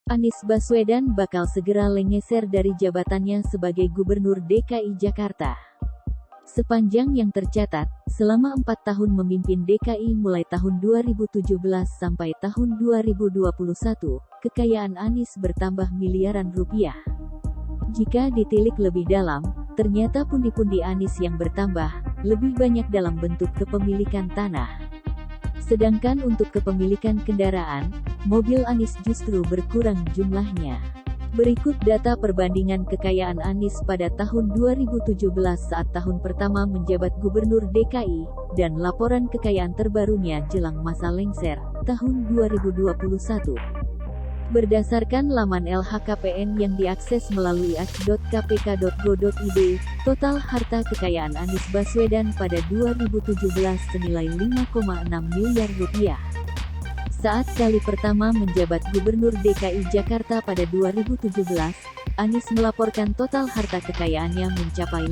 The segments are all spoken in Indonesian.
Anies Baswedan bakal segera lengser dari jabatannya sebagai Gubernur DKI Jakarta. Sepanjang yang tercatat, selama 4 tahun memimpin DKI mulai tahun 2017 sampai tahun 2021, kekayaan Anies bertambah miliaran rupiah. Jika ditilik lebih dalam, ternyata pundi-pundi Anies yang bertambah, lebih banyak dalam bentuk kepemilikan tanah. Sedangkan untuk kepemilikan kendaraan, mobil Anies justru berkurang jumlahnya. Berikut data perbandingan kekayaan Anies pada tahun 2017 saat tahun pertama menjabat Gubernur DKI, dan laporan kekayaan terbarunya jelang masa lengser, tahun 2021. Berdasarkan laman LHKPN yang diakses melalui ac.kpk.go.id, total harta kekayaan Anies Baswedan pada 2017 senilai 5,6 miliar rupiah. Saat kali pertama menjabat Gubernur DKI Jakarta pada 2017, Anies melaporkan total harta kekayaannya mencapai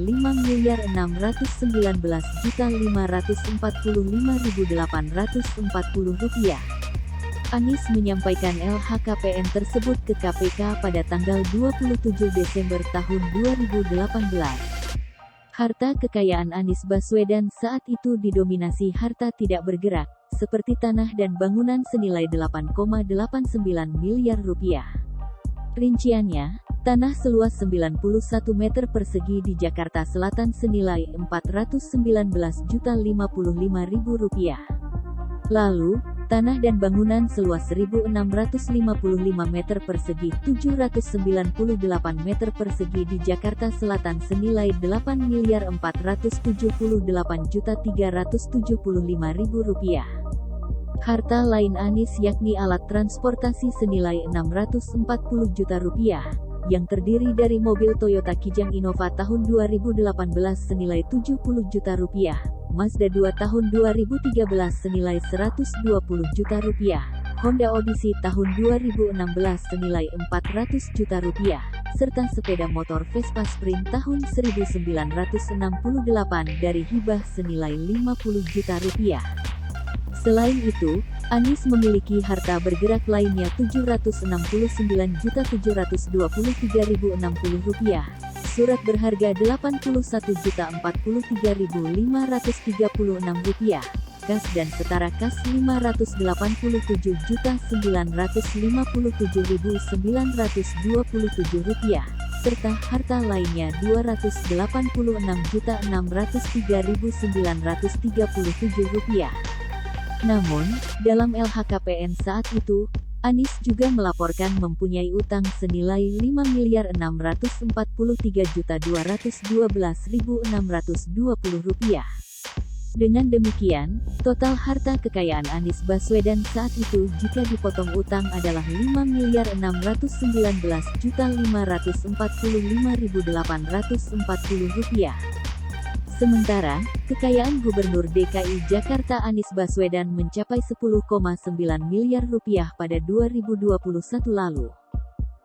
5.619.545.840 rupiah. Anies menyampaikan LHKPN tersebut ke KPK pada tanggal 27 Desember tahun 2018. Harta kekayaan Anies Baswedan saat itu didominasi harta tidak bergerak, seperti tanah dan bangunan senilai 8,89 miliar rupiah. Rinciannya, tanah seluas 91 meter persegi di Jakarta Selatan senilai 419.055.000 rupiah. Lalu, tanah dan bangunan seluas 1.655 meter persegi 798 meter persegi di Jakarta Selatan senilai 8.478.375.000 rupiah. Harta lain Anies yakni alat transportasi senilai 640 juta rupiah, yang terdiri dari mobil Toyota Kijang Innova tahun 2018 senilai 70 juta rupiah, Mazda 2 tahun 2013 senilai 120 juta rupiah, Honda Odyssey tahun 2016 senilai 400 juta rupiah, serta sepeda motor Vespa Sprint tahun 1968 dari hibah senilai 50 juta rupiah. Selain itu, Anies memiliki harta bergerak lainnya Rp769.723.060, surat berharga Rp81.043.536, kas dan setara kas Rp587.957.927, serta harta lainnya Rp286.603.937. Namun, dalam LHKPN saat itu, Anies juga melaporkan mempunyai utang senilai Rp5.643.212.620. Dengan demikian, total harta kekayaan Anies Baswedan saat itu jika dipotong utang adalah Rp5.619.545.840. Sementara, kekayaan Gubernur DKI Jakarta Anies Baswedan mencapai 10,9 miliar rupiah pada 2021 lalu.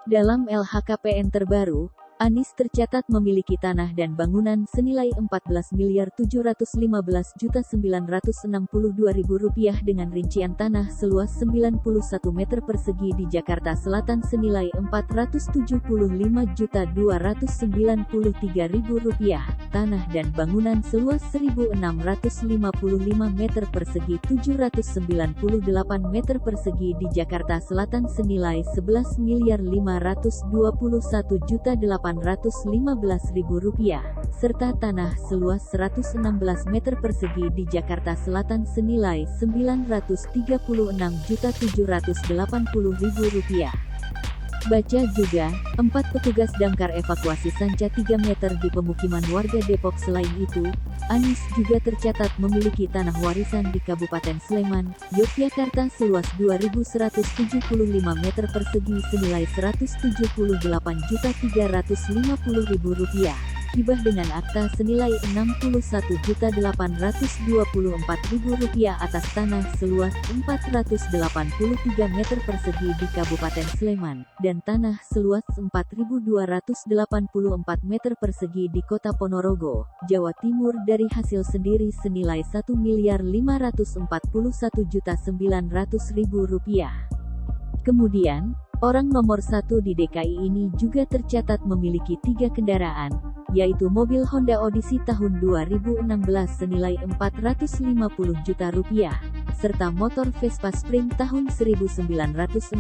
Dalam LHKPN terbaru, Anies tercatat memiliki tanah dan bangunan senilai Rp14.715.962.000 dengan rincian tanah seluas 91 meter persegi di Jakarta Selatan senilai Rp475.293.000, tanah dan bangunan seluas 1.655 meter persegi 798 meter persegi di Jakarta Selatan senilai Rp11.521.815.000, serta tanah seluas 116 meter persegi di Jakarta Selatan senilai Rp936.780.000. Baca juga, 4 petugas damkar evakuasi sanca 3 meter di pemukiman warga Depok. Selain itu, Anies juga tercatat memiliki tanah warisan di Kabupaten Sleman, Yogyakarta seluas 2.175 meter persegi senilai Rp178.350.000, hibah dengan akta senilai Rp61.824.000 atas tanah seluas 483 meter persegi di Kabupaten Sleman, dan tanah seluas 4.284 meter persegi di Kota Ponorogo, Jawa Timur dari hasil sendiri senilai Rp1.541.900.000. Kemudian, Orang nomor satu di DKI ini juga tercatat memiliki 3 kendaraan, yaitu mobil Honda Odyssey tahun 2016 senilai Rp450 juta, serta motor Vespa Sprint tahun 1968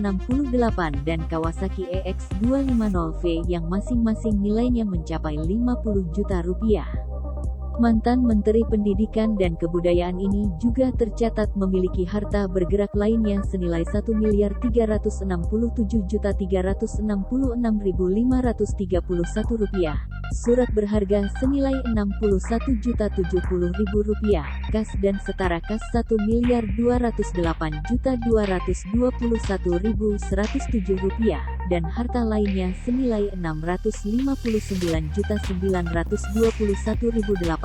dan Kawasaki EX250V yang masing-masing nilainya mencapai Rp50 juta. Mantan Menteri Pendidikan dan Kebudayaan ini juga tercatat memiliki harta bergerak lainnya senilai Rp1.367.366.531, surat berharga senilai Rp61.070.000, kas dan setara kas Rp1.208.221.107, dan harta lainnya senilai Rp69.921.865.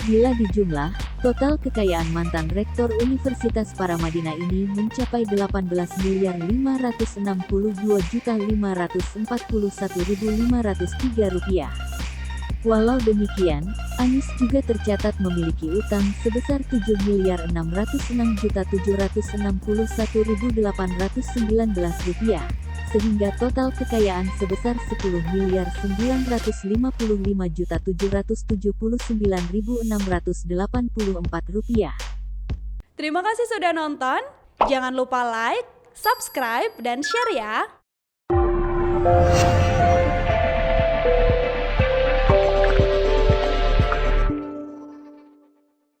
Bila dijumlah, total kekayaan mantan Rektor Universitas Paramadina ini mencapai Rp18.052.541.503. Walau demikian, Anies juga tercatat memiliki utang sebesar Rp7.606.761.819, sehingga total kekayaan sebesar Rp10.955.779.684. Terima kasih sudah nonton, jangan lupa like, subscribe, dan share ya!